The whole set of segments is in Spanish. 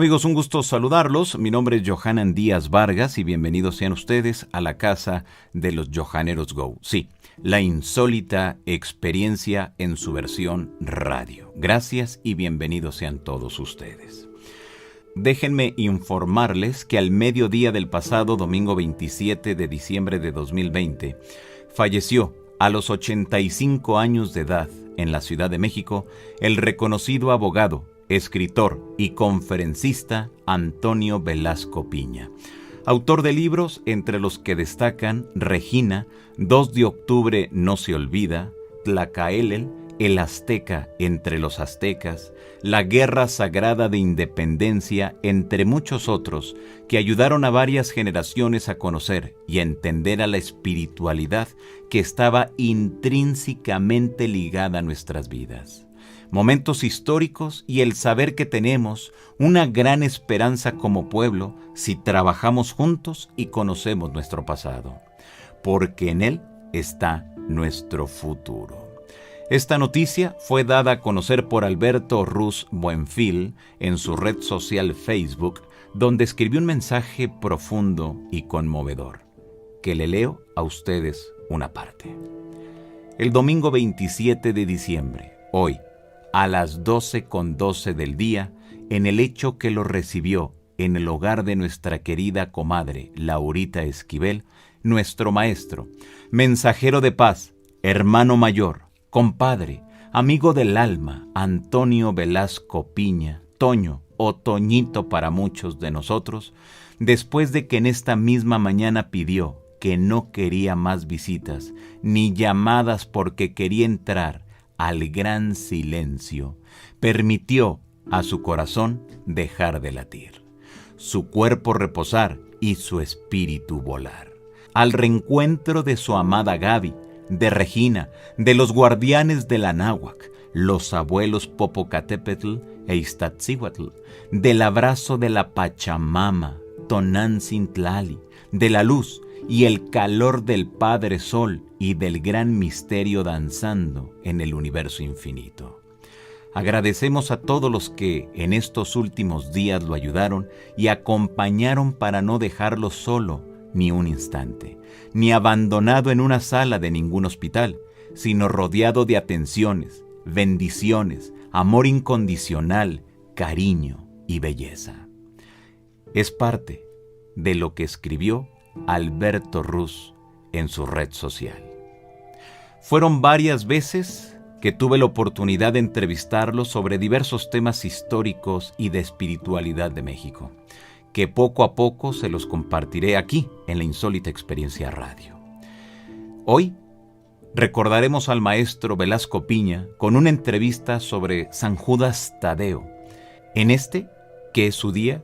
Amigos, un gusto saludarlos. Mi nombre es Johanan Díaz Vargas y bienvenidos sean ustedes a la casa de los Johaneros Go. Sí, la insólita experiencia en su versión radio. Gracias y bienvenidos sean todos ustedes. Déjenme informarles que al mediodía del pasado domingo 27 de diciembre de 2020, falleció a los 85 años de edad en la Ciudad de México el reconocido abogado, escritor y conferencista Antonio Velasco Piña, autor de libros entre los que destacan Regina, 2 de octubre no se olvida, Tlacaelel, El Azteca entre los aztecas, La Guerra Sagrada de Independencia, entre muchos otros, que ayudaron a varias generaciones a conocer y a entender a la espiritualidad que estaba intrínsecamente ligada a nuestras vidas. Momentos históricos y el saber que tenemos una gran esperanza como pueblo si trabajamos juntos y conocemos nuestro pasado, porque en él está nuestro futuro. Esta noticia fue dada a conocer por Alberto Ruz Buenfil en su red social Facebook, donde escribió un mensaje profundo y conmovedor, que le leo a ustedes una parte. El domingo 27 de diciembre, hoy, a las 12:12 del día, en el hecho que lo recibió en el hogar de nuestra querida comadre Laurita Esquivel, nuestro maestro, mensajero de paz, hermano mayor, compadre, amigo del alma, Antonio Velasco Piña, Toño o Toñito para muchos de nosotros, después de que en esta misma mañana pidió que no quería más visitas ni llamadas porque quería entrar al gran silencio, permitió a su corazón dejar de latir, su cuerpo reposar y su espíritu volar, al reencuentro de su amada Gaby, de Regina, de los guardianes de la náhuac, los abuelos Popocatépetl e Iztaccíhuatl, del abrazo de la Pachamama, Tonantzin-Tlali, de la luz y el calor del Padre Sol y del gran misterio danzando en el universo infinito. Agradecemos a todos los que en estos últimos días lo ayudaron y acompañaron para no dejarlo solo ni un instante, ni abandonado en una sala de ningún hospital, sino rodeado de atenciones, bendiciones, amor incondicional, cariño y belleza. Es parte de lo que escribió Alberto Ruz en su red social. Fueron varias veces que tuve la oportunidad de entrevistarlo sobre diversos temas históricos y de espiritualidad de México, que poco a poco se los compartiré aquí en la Insólita Experiencia Radio. Hoy recordaremos al maestro Velasco Piña con una entrevista sobre San Judas Tadeo, en este, que es su día,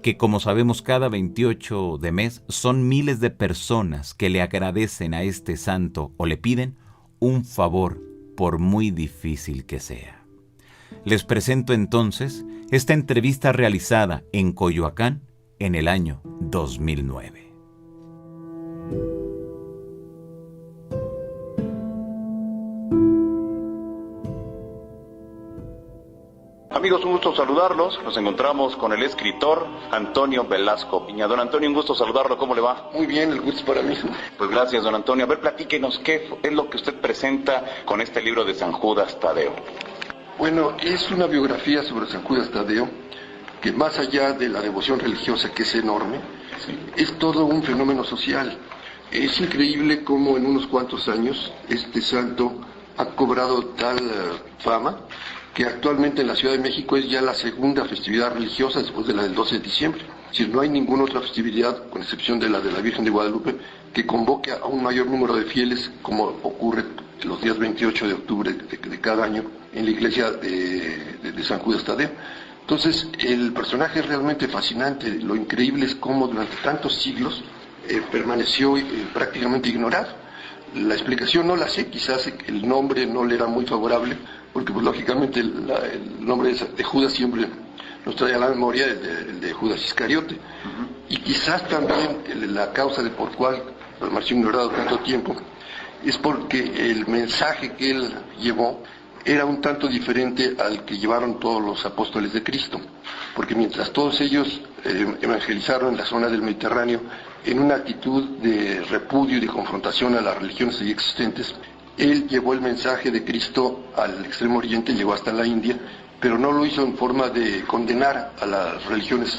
que como sabemos cada 28 de mes son miles de personas que le agradecen a este santo o le piden un favor por muy difícil que sea. Les presento entonces esta entrevista realizada en Coyoacán en el año 2009. Amigos, un gusto saludarlos. Nos encontramos con el escritor Antonio Velasco Piña. Don Antonio, un gusto saludarlo. ¿Cómo le va? Muy bien, el gusto es para mí. Pues gracias, don Antonio. A ver, platíquenos, ¿qué es lo que usted presenta con este libro de San Judas Tadeo? Bueno, es una biografía sobre San Judas Tadeo, que más allá de la devoción religiosa, que es enorme, sí, es todo un fenómeno social. Es increíble cómo en unos cuantos años este santo ha cobrado tal fama que actualmente en la Ciudad de México es ya la segunda festividad religiosa después de la del 12 de diciembre. Es decir, no hay ninguna otra festividad, con excepción de la Virgen de Guadalupe, que convoque a un mayor número de fieles, como ocurre los días 28 de octubre de cada año en la iglesia de San Judas Tadeo. Entonces, el personaje es realmente fascinante. Lo increíble es cómo durante tantos siglos permaneció prácticamente ignorado. La explicación no la sé, quizás el nombre no le era muy favorable, porque pues, lógicamente el nombre de Judas siempre nos trae a la memoria el de Judas Iscariote. Y quizás también la causa de por cuál permaneció ignorado tanto tiempo es porque el mensaje que él llevó era un tanto diferente al que llevaron todos los apóstoles de Cristo, porque mientras todos ellos evangelizaron en la zona del Mediterráneo en una actitud de repudio y de confrontación a las religiones allí existentes, él llevó el mensaje de Cristo al Extremo Oriente, llegó hasta la India, pero no lo hizo en forma de condenar a las religiones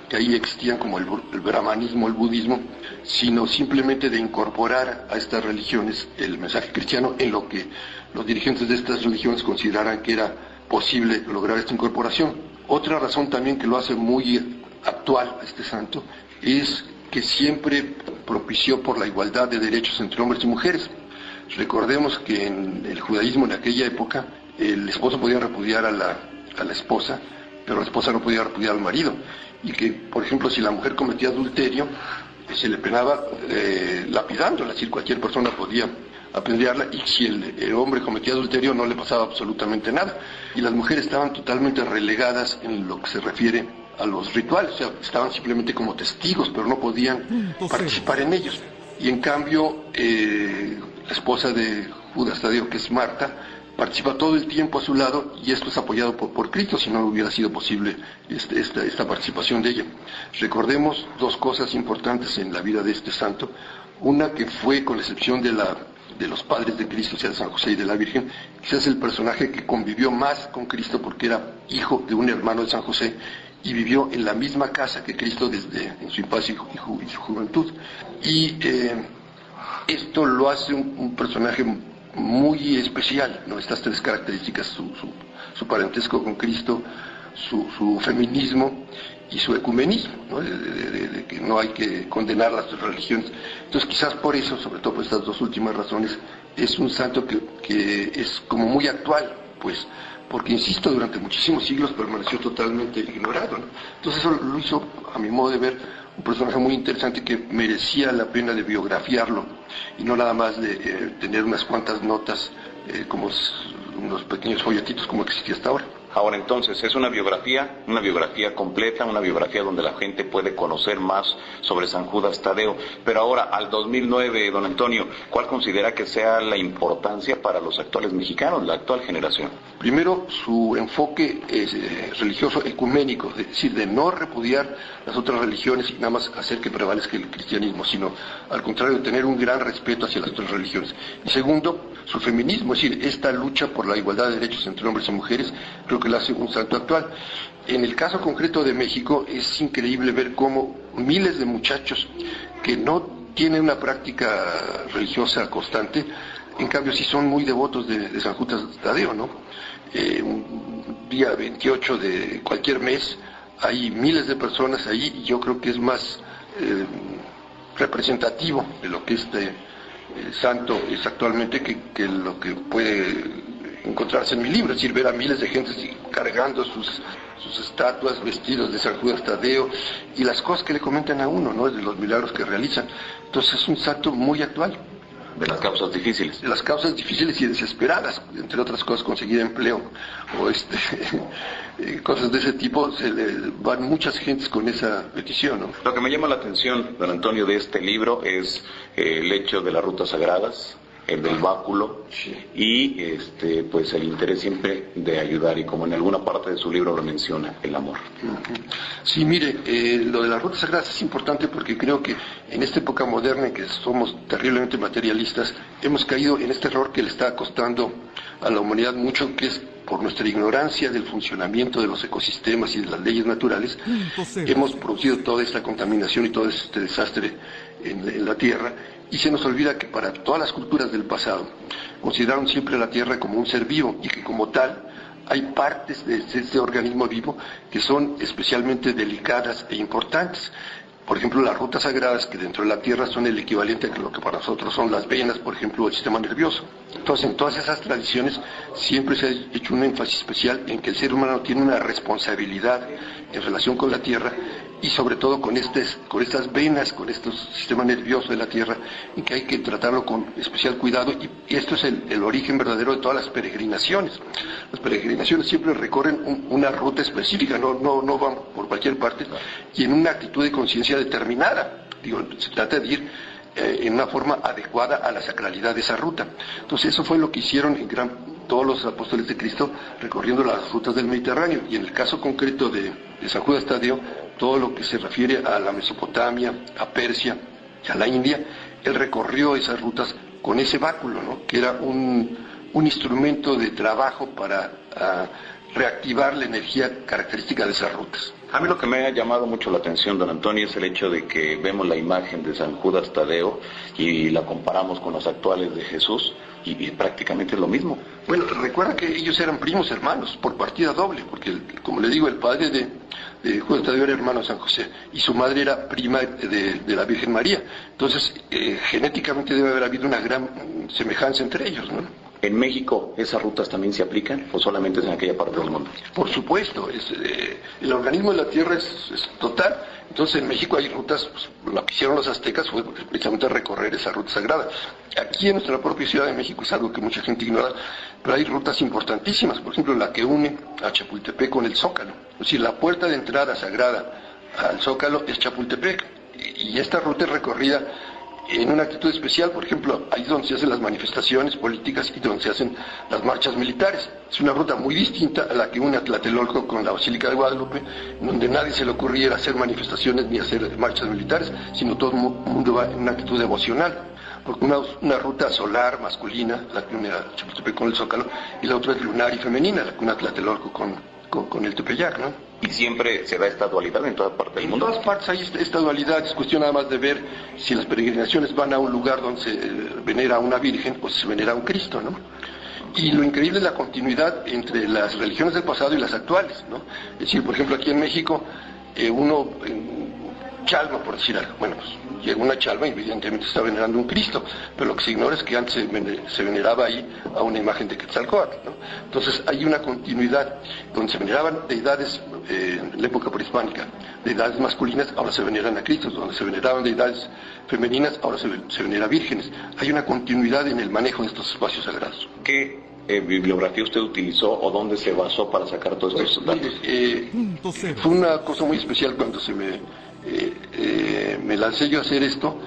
que ahí existían, como el brahmanismo, el budismo, sino simplemente de incorporar a estas religiones el mensaje cristiano en lo que los dirigentes de estas religiones consideraran que era posible lograr esta incorporación. Otra razón también que lo hace muy actual a este santo es que siempre propició por la igualdad de derechos entre hombres y mujeres. Recordemos que en el judaísmo en aquella época el esposo podía repudiar a la esposa, pero la esposa no podía repudiar al marido, y que, por ejemplo, si la mujer cometía adulterio, se le penaba lapidándola, es decir, cualquier persona podía apedrearla, y si el hombre cometía adulterio no le pasaba absolutamente nada, y las mujeres estaban totalmente relegadas en lo que se refiere a los rituales, o sea, estaban simplemente como testigos, pero no podían participar en ellos. Y en cambio, la esposa de Judas Tadeo, que es Marta, participa todo el tiempo a su lado, y esto es apoyado por Cristo, si no hubiera sido posible esta participación de ella. Recordemos dos cosas importantes en la vida de este santo. Una, que fue, con la excepción de los padres de Cristo, o sea, de San José y de la Virgen, quizás el personaje que convivió más con Cristo, porque era hijo de un hermano de San José, y vivió en la misma casa que Cristo desde en su infancia y su juventud. Y esto lo hace un personaje muy especial, ¿no? Estas tres características: su parentesco con Cristo, su feminismo y su ecumenismo, ¿no? De que no hay que condenar las religiones. Entonces, quizás por eso, sobre todo por estas dos últimas razones, es un santo que es como muy actual, pues, porque, insisto, durante muchísimos siglos permaneció totalmente ignorado, ¿no? Entonces eso lo hizo, a mi modo de ver, un personaje muy interesante que merecía la pena de biografiarlo, y no nada más de tener unas cuantas notas como unos pequeños folletitos como existía hasta ahora. Ahora, entonces, es una biografía completa, una biografía donde la gente puede conocer más sobre San Judas Tadeo. Pero ahora, al 2009, don Antonio, ¿cuál considera que sea la importancia para los actuales mexicanos, la actual generación? Primero, su enfoque religioso ecuménico, es decir, de no repudiar las otras religiones y nada más hacer que prevalezca el cristianismo, sino al contrario, tener un gran respeto hacia las otras religiones. Y segundo, su feminismo, es decir, esta lucha por la igualdad de derechos entre hombres y mujeres, creo que la hace un santo actual. En el caso concreto de México, es increíble ver cómo miles de muchachos que no tienen una práctica religiosa constante, en cambio sí son muy devotos de San Judas Tadeo, ¿no? Un día 28 de cualquier mes hay miles de personas ahí, y yo creo que es más representativo de lo que este santo es actualmente que lo que puede encontrarse en mi libro, es decir, ver a miles de gentes cargando sus estatuas, vestidos de San Judas Tadeo, y las cosas que le comentan a uno, ¿no?, de los milagros que realizan. Entonces es un santo muy actual. De las causas difíciles. De las causas difíciles y desesperadas, entre otras cosas, conseguir empleo, o cosas de ese tipo, van muchas gentes con esa petición, ¿no? Lo que me llama la atención, don Antonio, de este libro es el hecho de las rutas sagradas, el del báculo, sí, y pues el interés siempre de ayudar, y como en alguna parte de su libro lo menciona, el amor. Sí, mire, lo de las rutas sagradas es importante porque creo que en esta época moderna en que somos terriblemente materialistas, hemos caído en este error que le está costando a la humanidad mucho, que es por nuestra ignorancia del funcionamiento de los ecosistemas y de las leyes naturales. Hemos producido toda esta contaminación y todo este desastre en la Tierra, y se nos olvida que para todas las culturas del pasado consideraron siempre a la Tierra como un ser vivo, y que como tal hay partes de este organismo vivo que son especialmente delicadas e importantes. Por ejemplo, las rutas sagradas, que dentro de la Tierra son el equivalente a lo que para nosotros son las venas, por ejemplo, el sistema nervioso. Entonces, en todas esas tradiciones siempre se ha hecho un énfasis especial en que el ser humano tiene una responsabilidad en relación con la Tierra, y sobre todo con estas venas, con este sistema nervioso de la Tierra, en que hay que tratarlo con especial cuidado, y esto es el origen verdadero de todas las peregrinaciones. Las peregrinaciones siempre recorren una ruta específica, no van por cualquier parte, y en una actitud de conciencia determinada. Se trata de ir en una forma adecuada a la sacralidad de esa ruta. Entonces eso fue lo que hicieron en gran todos los apóstoles de Cristo recorriendo las rutas del Mediterráneo, y en el caso concreto de San Judas Tadeo, todo lo que se refiere a la Mesopotamia, a Persia, a la India, él recorrió esas rutas con ese báculo, ¿no? Que era un instrumento de trabajo para reactivar la energía característica de esas rutas. A mí lo que me ha llamado mucho la atención, don Antonio, es el hecho de que vemos la imagen de San Judas Tadeo y la comparamos con los actuales de Jesús y prácticamente es lo mismo. Bueno, recuerda que ellos eran primos hermanos por partida doble, porque como le digo, el padre de Judas Tadeo era hermano de San José y su madre era prima de la Virgen María. Entonces, genéticamente debe haber habido una gran semejanza entre ellos, ¿no? ¿En México esas rutas también se aplican o solamente es en aquella parte del mundo? Por supuesto, el organismo de la Tierra es total. Entonces en México hay rutas, pues, lo que hicieron los aztecas fue precisamente recorrer esa ruta sagrada. Aquí en nuestra propia Ciudad de México es algo que mucha gente ignora, pero hay rutas importantísimas, por ejemplo la que une a Chapultepec con el Zócalo. Es decir, la puerta de entrada sagrada al Zócalo es Chapultepec, y esta ruta es recorrida en una actitud especial. Por ejemplo, ahí es donde se hacen las manifestaciones políticas y donde se hacen las marchas militares. Es una ruta muy distinta a la que une a Tlatelolco con la Basílica de Guadalupe, donde nadie se le ocurriera hacer manifestaciones ni hacer marchas militares, sino todo el mundo va en una actitud devocional. Porque una ruta solar masculina, la que une a Chapultepec con el Zócalo, y la otra es lunar y femenina, la que une a Tlatelolco con el Tepeyac, ¿no? ¿Y siempre se da esta dualidad en toda parte del mundo? En todas partes hay esta dualidad. Es cuestión nada más de ver si las peregrinaciones van a un lugar donde se venera a una virgen o se venera a un Cristo, ¿no? Y lo increíble es la continuidad entre las religiones del pasado y las actuales, ¿no? Es decir, por ejemplo, aquí en México, uno Chalma, por decir algo. Bueno, pues llega una Chalma y evidentemente está venerando un Cristo, pero lo que se ignora es que antes se veneraba ahí a una imagen de Quetzalcóatl, ¿no? Entonces hay una continuidad donde se veneraban deidades en la época prehispánica, deidades masculinas, ahora se veneran a Cristo, donde se veneraban deidades femeninas, ahora se venera a vírgenes. Hay una continuidad en el manejo de estos espacios sagrados. ¿Qué bibliografía usted utilizó o dónde se basó para sacar todos estos datos? Fue una cosa muy especial cuando me lancé yo a hacer esto.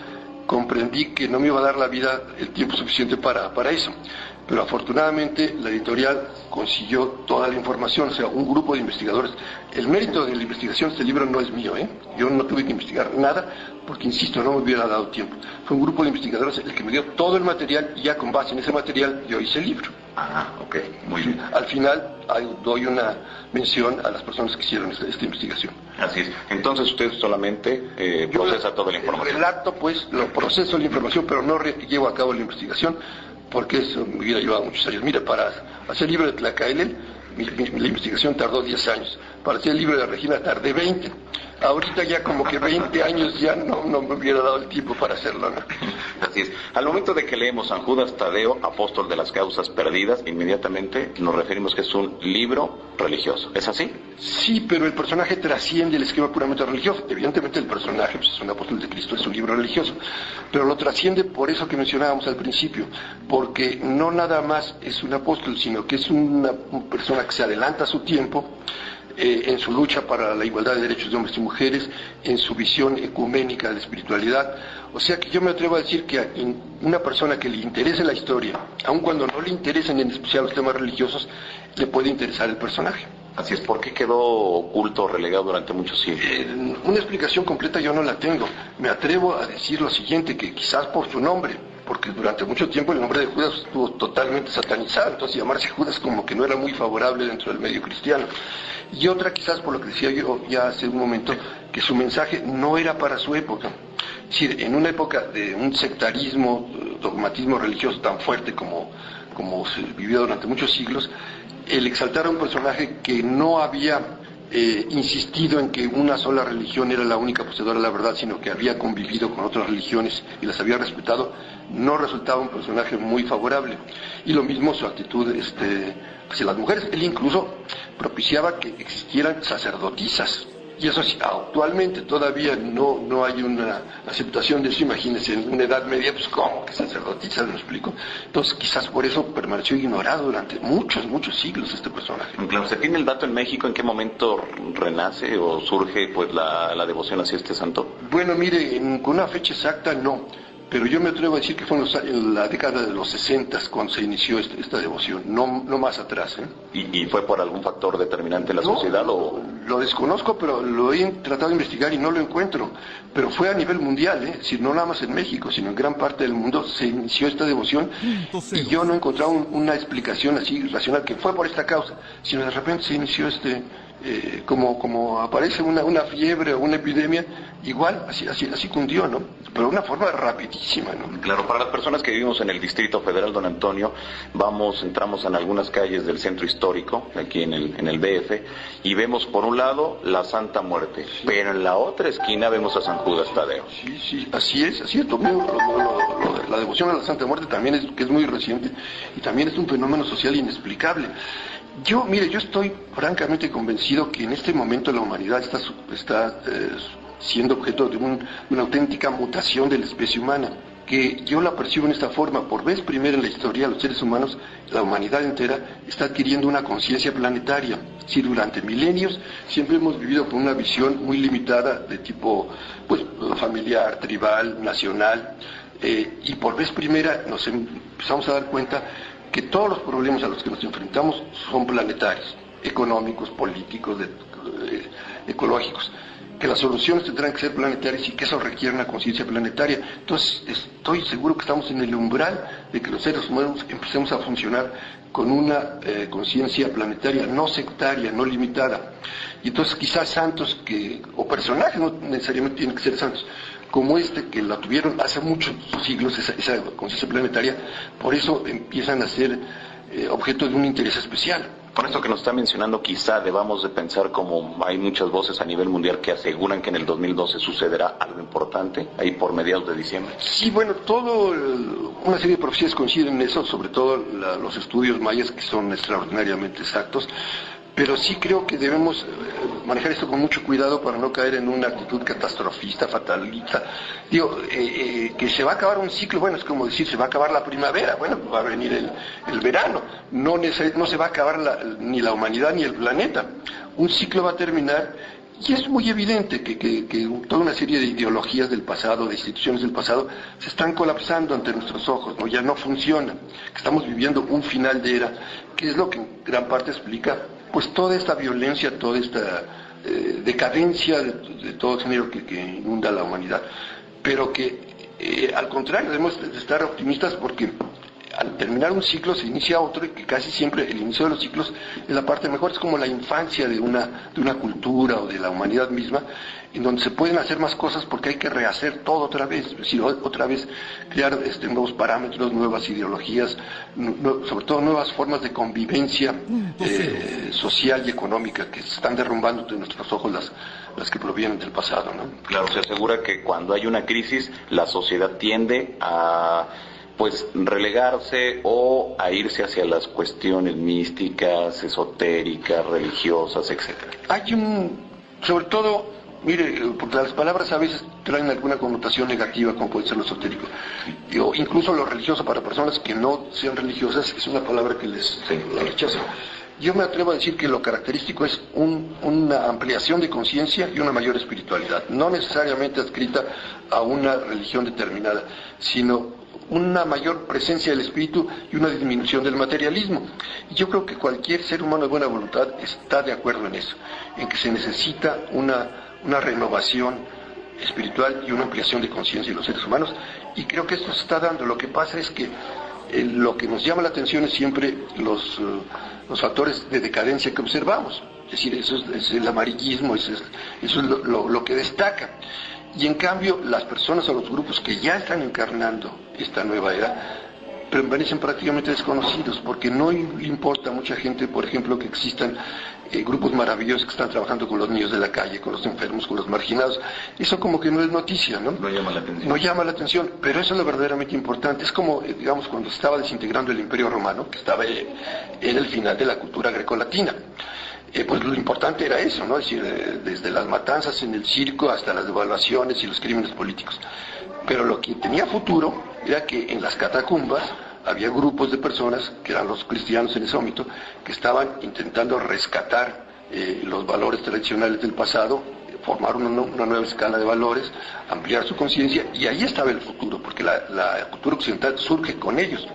Comprendí que no me iba a dar la vida el tiempo suficiente para eso, pero afortunadamente la editorial consiguió toda la información, o sea, un grupo de investigadores. El mérito de la investigación de este libro no es mío, yo no tuve que investigar nada, porque insisto, no me hubiera dado tiempo. Fue un grupo de investigadores el que me dio todo el material, y ya con base en ese material yo hice el libro. Ah, ok, muy bien. Al final doy una mención a las personas que hicieron esta investigación. Así es. Entonces usted solamente procesa toda la información. Relato, pues, lo proceso la información, pero no llevo a cabo la investigación, porque eso me hubiera llevado muchos años. Mira, para hacer el libro de Tlacaelel, la investigación tardó 10 años. Para hacer el libro de Regina tardé 20. Ahorita ya como que 20 años ya no me hubiera dado el tiempo para hacerlo, ¿no? Así es. Al momento de que leemos San Judas Tadeo, apóstol de las causas perdidas, inmediatamente nos referimos que es un libro religioso. ¿Es así? Sí, pero el personaje trasciende el esquema puramente religioso. Evidentemente el personaje, pues, es un apóstol de Cristo, es un libro religioso, pero lo trasciende por eso que mencionábamos al principio, porque no nada más es un apóstol, sino que es una persona que se adelanta a su tiempo, en su lucha para la igualdad de derechos de hombres y mujeres, en su visión ecuménica de la espiritualidad. O sea que yo me atrevo a decir que a una persona que le interese la historia, aun cuando no le interesen en especial los temas religiosos, le puede interesar el personaje. Así es. ¿Por qué quedó oculto o relegado durante muchos siglos? Una explicación completa yo no la tengo. Me atrevo a decir lo siguiente, que quizás por su nombre, porque durante mucho tiempo el nombre de Judas estuvo totalmente satanizado, entonces llamarse Judas como que no era muy favorable dentro del medio cristiano. Y otra quizás por lo que decía yo ya hace un momento, que su mensaje no era para su época. Es decir, en una época de un sectarismo, dogmatismo religioso tan fuerte como se vivió durante muchos siglos, el exaltar a un personaje que no había insistido en que una sola religión era la única poseedora de la verdad, sino que había convivido con otras religiones y las había respetado, no resultaba un personaje muy favorable. Y lo mismo su actitud hacia las mujeres. Él incluso propiciaba que existieran sacerdotisas. Y eso sí, actualmente todavía no hay una aceptación de eso. Imagínense, en una edad media, pues ¿cómo que sacerdotisas? ¿Me explico? Entonces quizás por eso permaneció ignorado durante muchos siglos este personaje. Claro, ¿se tiene el dato en México en qué momento renace o surge pues la devoción hacia este santo? Bueno, mire, con una fecha exacta no, pero yo me atrevo a decir que fue en la década de los 60 cuando se inició esta devoción, no más atrás. ¿Y fue por algún factor determinante en la sociedad? ¿O? Lo desconozco, pero lo he tratado de investigar y no lo encuentro. Pero fue a nivel mundial, es decir, no nada más en México, sino en gran parte del mundo se inició esta devoción y yo no he encontrado una explicación así racional que fue por esta causa, sino de repente se inició como aparece una fiebre o una epidemia, igual, así cundió, ¿no? Pero de una forma rapidísima, ¿no? Claro, para las personas que vivimos en el Distrito Federal, don Antonio, entramos en algunas calles del centro histórico, aquí en el DF, y vemos por un lado la Santa Muerte, pero en la otra esquina vemos a San Judas Tadeo. Sí, así es. La devoción a la Santa Muerte también que es muy reciente, y también es un fenómeno social inexplicable. Yo estoy francamente convencido que en este momento la humanidad está siendo objeto de una auténtica mutación de la especie humana, que yo la percibo en esta forma. Por vez primera en la historia, los seres humanos, la humanidad entera, está adquiriendo una conciencia planetaria. Si durante milenios siempre hemos vivido con una visión muy limitada de tipo familiar, tribal, nacional, y por vez primera nos empezamos a dar cuenta que todos los problemas a los que nos enfrentamos son planetarios, económicos, políticos, ecológicos, que las soluciones tendrán que ser planetarias y que eso requiere una conciencia planetaria. Entonces estoy seguro que estamos en el umbral de que los seres humanos empecemos a funcionar con una conciencia planetaria, no sectaria, no limitada. Y entonces quizás santos o personajes, no necesariamente tienen que ser santos, como que la tuvieron hace muchos siglos, esa conciencia planetaria, por eso empiezan a ser objeto de un interés especial. Con esto que nos está mencionando, quizá debamos de pensar, como hay muchas voces a nivel mundial que aseguran que en el 2012 sucederá algo importante, ahí por mediados de diciembre. Sí, una serie de profecías coinciden en eso, sobre todo los estudios mayas, que son extraordinariamente exactos. Pero sí creo que debemos manejar esto con mucho cuidado para no caer en una actitud catastrofista, fatalista. Que se va a acabar un ciclo, es como decir, se va a acabar la primavera, va a venir el verano. No se va a acabar ni la humanidad ni el planeta. Un ciclo va a terminar y es muy evidente que toda una serie de ideologías del pasado, de instituciones del pasado, se están colapsando ante nuestros ojos, ¿no? Ya no funcionan. Estamos viviendo un final de era, que es lo que en gran parte explica toda esta violencia, toda esta decadencia de todo género que inunda la humanidad, pero que al contrario debemos de estar optimistas porque al terminar un ciclo se inicia otro, y que casi siempre el inicio de los ciclos es la parte mejor, es como la infancia de una cultura o de la humanidad misma, en donde se pueden hacer más cosas porque hay que rehacer todo otra vez, es decir, otra vez crear nuevos parámetros, nuevas ideologías, sobre todo nuevas formas de convivencia social y económica que se están derrumbando de nuestros ojos las que provienen del pasado, ¿no? Claro, se asegura que cuando hay una crisis la sociedad tiende a relegarse o a irse hacia las cuestiones místicas, esotéricas, religiosas, etcétera. Sobre todo, porque las palabras a veces traen alguna connotación negativa, como puede ser lo esotérico. Incluso lo religioso para personas que no sean religiosas es una palabra que la rechazan. Yo me atrevo a decir que lo característico es una ampliación de conciencia y una mayor espiritualidad, no necesariamente adscrita a una religión determinada, sino una mayor presencia del espíritu y una disminución del materialismo. Y yo creo que cualquier ser humano de buena voluntad está de acuerdo en eso, en que se necesita una renovación espiritual y una ampliación de conciencia de los seres humanos, y creo que esto se está dando. Lo que pasa es que lo que nos llama la atención es siempre los factores de decadencia que observamos, es decir, eso es el amarillismo, eso es lo que destaca. Y en cambio, las personas o los grupos que ya están encarnando esta nueva era permanecen prácticamente desconocidos, porque no importa a mucha gente, por ejemplo, que existan grupos maravillosos que están trabajando con los niños de la calle, con los enfermos, con los marginados. Eso como que no es noticia, ¿no? No llama la atención. No llama la atención, pero eso es lo verdaderamente importante. Es como, digamos, cuando estaba desintegrando el Imperio Romano, que estaba en el final de la cultura grecolatina. Lo importante era eso, ¿no? Es decir, desde las matanzas en el circo hasta las devaluaciones y los crímenes políticos. Pero lo que tenía futuro era que en las catacumbas había grupos de personas, que eran los cristianos en ese momento, que estaban intentando rescatar los valores tradicionales del pasado, formar una nueva escala de valores, ampliar su conciencia, y ahí estaba el futuro, porque la cultura occidental surge con ellos.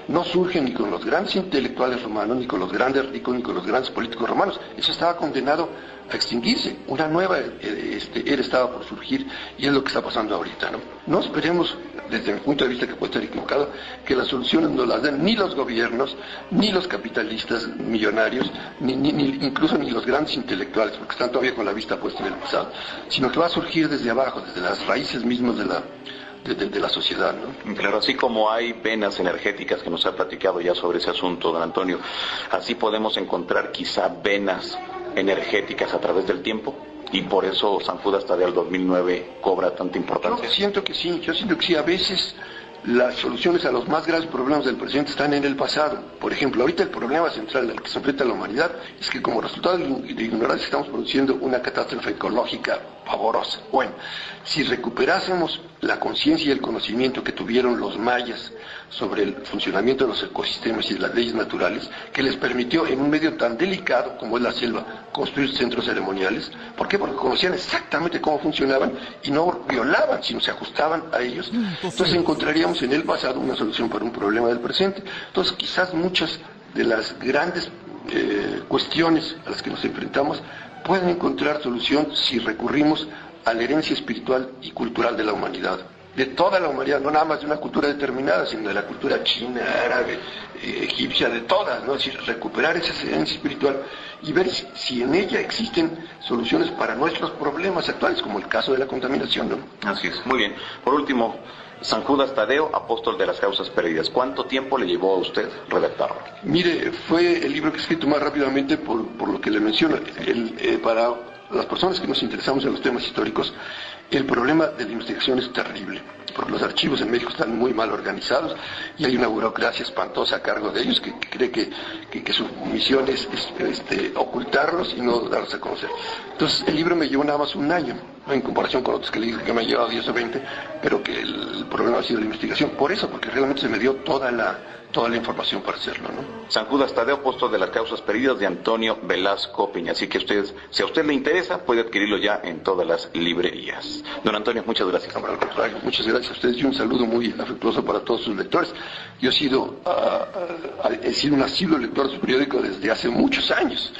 No surge ni con los grandes intelectuales romanos, ni con los grandes ricos, ni con los grandes políticos romanos. Eso estaba condenado a extinguirse. Una nueva era estaba por surgir, y es lo que está pasando ahorita, ¿no? No esperemos, desde mi punto de vista, que puede estar equivocado, que las soluciones no las den ni los gobiernos, ni los capitalistas millonarios, incluso ni los grandes intelectuales, porque están todavía con la vista puesta en el pasado, sino que va a surgir desde abajo, desde las raíces mismas de la sociedad, ¿no? Claro, así como hay venas energéticas que nos ha platicado ya sobre ese asunto, don Antonio, así podemos encontrar quizá venas energéticas a través del tiempo, y por eso San Judas Tadeo del 2009 cobra tanta importancia. Yo siento que sí, a veces las soluciones a los más graves problemas del presente están en el pasado. Por ejemplo, ahorita el problema central al que se enfrenta la humanidad es que como resultado de ignorancia estamos produciendo una catástrofe ecológica pavorosa. Bueno, si recuperásemos la conciencia y el conocimiento que tuvieron los mayas sobre el funcionamiento de los ecosistemas y de las leyes naturales, que les permitió en un medio tan delicado como es la selva construir centros ceremoniales. ¿Por qué? Porque conocían exactamente cómo funcionaban y no violaban, sino se ajustaban a ellos. Entonces encontraríamos en el pasado una solución para un problema del presente. Entonces quizás muchas de las grandes cuestiones a las que nos enfrentamos pueden encontrar solución si recurrimos a la herencia espiritual y cultural de la humanidad, de toda la humanidad, no nada más de una cultura determinada, sino de la cultura china, árabe, egipcia, de todas, ¿no? Es decir, recuperar esa herencia espiritual y ver si en ella existen soluciones para nuestros problemas actuales, como el caso de la contaminación, ¿no? Así es, muy bien. Por último, San Judas Tadeo, apóstol de las causas perdidas. ¿Cuánto tiempo le llevó a usted redactarlo? Mire, fue el libro que he escrito más rápidamente por lo que le menciono. Para las personas que nos interesamos en los temas históricos, el problema de la investigación es terrible, porque los archivos en México están muy mal organizados y hay una burocracia espantosa a cargo de ellos que cree que su misión es ocultarlos y no darlos a conocer. Entonces el libro me llevó nada más un año, ¿no? En comparación con otros que le dije que me ha llevado 10 o 20, pero que el problema ha sido la investigación. Por eso, porque realmente se me dio toda la información para hacerlo, ¿no? San Judas Tadeo, apóstol de las causas perdidas, de Antonio Velasco Piña. Así que si a usted le interesa, puede adquirirlo ya en todas las librerías. Don Antonio, muchas gracias. Al contrario, muchas gracias a ustedes y un saludo muy afectuoso para todos sus lectores. Yo he sido un asiduo lector de su periódico desde hace muchos años.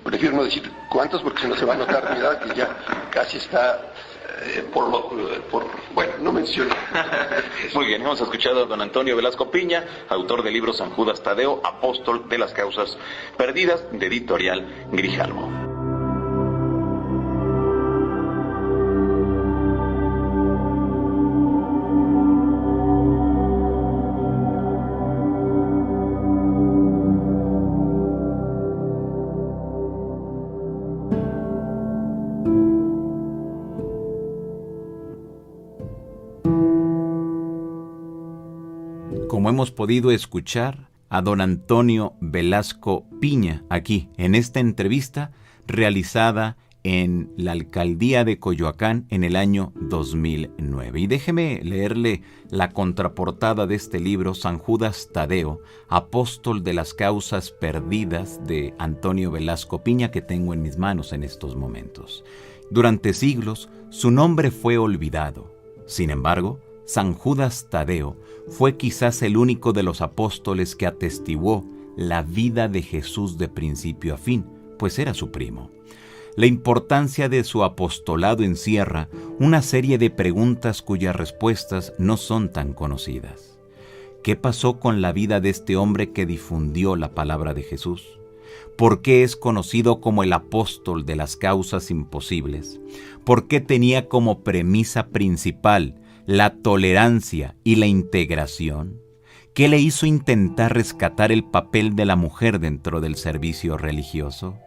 Prefiero no decir cuántos porque si no se va a notar mi edad, que ya casi está... bueno, no menciono. Muy bien, hemos escuchado a don Antonio Velasco Piña, autor del libro San Judas Tadeo, apóstol de las causas perdidas, de Editorial Grijalvo. Como hemos podido escuchar a don Antonio Velasco Piña aquí en esta entrevista realizada en la alcaldía de Coyoacán en el año 2009. Y déjeme leerle la contraportada de este libro, San Judas Tadeo, apóstol de las causas perdidas, de Antonio Velasco Piña, que tengo en mis manos en estos momentos. Durante siglos su nombre fue olvidado. Sin embargo, San Judas Tadeo fue quizás el único de los apóstoles que atestiguó la vida de Jesús de principio a fin, pues era su primo. La importancia de su apostolado encierra una serie de preguntas cuyas respuestas no son tan conocidas. ¿Qué pasó con la vida de este hombre que difundió la palabra de Jesús? ¿Por qué es conocido como el apóstol de las causas imposibles? ¿Por qué tenía como premisa principal la tolerancia y la integración? ¿Qué le hizo intentar rescatar el papel de la mujer dentro del servicio religioso?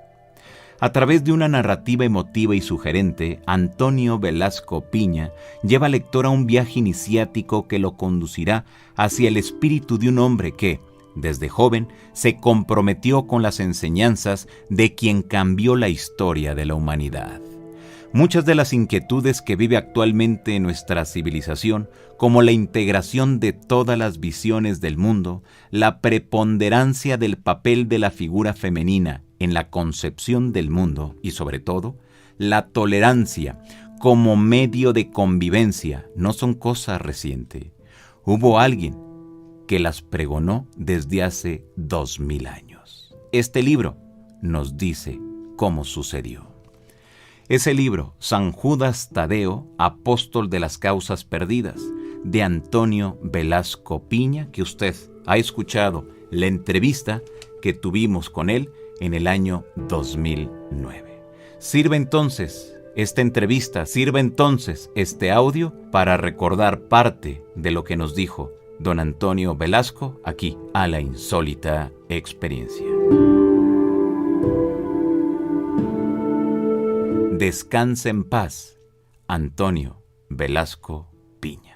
A través de una narrativa emotiva y sugerente, Antonio Velasco Piña lleva al lector a un viaje iniciático que lo conducirá hacia el espíritu de un hombre que, desde joven, se comprometió con las enseñanzas de quien cambió la historia de la humanidad. Muchas de las inquietudes que vive actualmente nuestra civilización, como la integración de todas las visiones del mundo, la preponderancia del papel de la figura femenina en la concepción del mundo y, sobre todo, la tolerancia como medio de convivencia no son cosa reciente. Hubo alguien que las pregonó desde hace 2000 años. Este libro nos dice cómo sucedió. Ese libro, San Judas Tadeo, apóstol de las causas perdidas, de Antonio Velasco Piña, que usted ha escuchado la entrevista que tuvimos con él en el año 2009. Sirve entonces esta entrevista, sirve entonces este audio para recordar parte de lo que nos dijo don Antonio Velasco aquí a la insólita experiencia. Descanse en paz, Antonio Velasco Piña.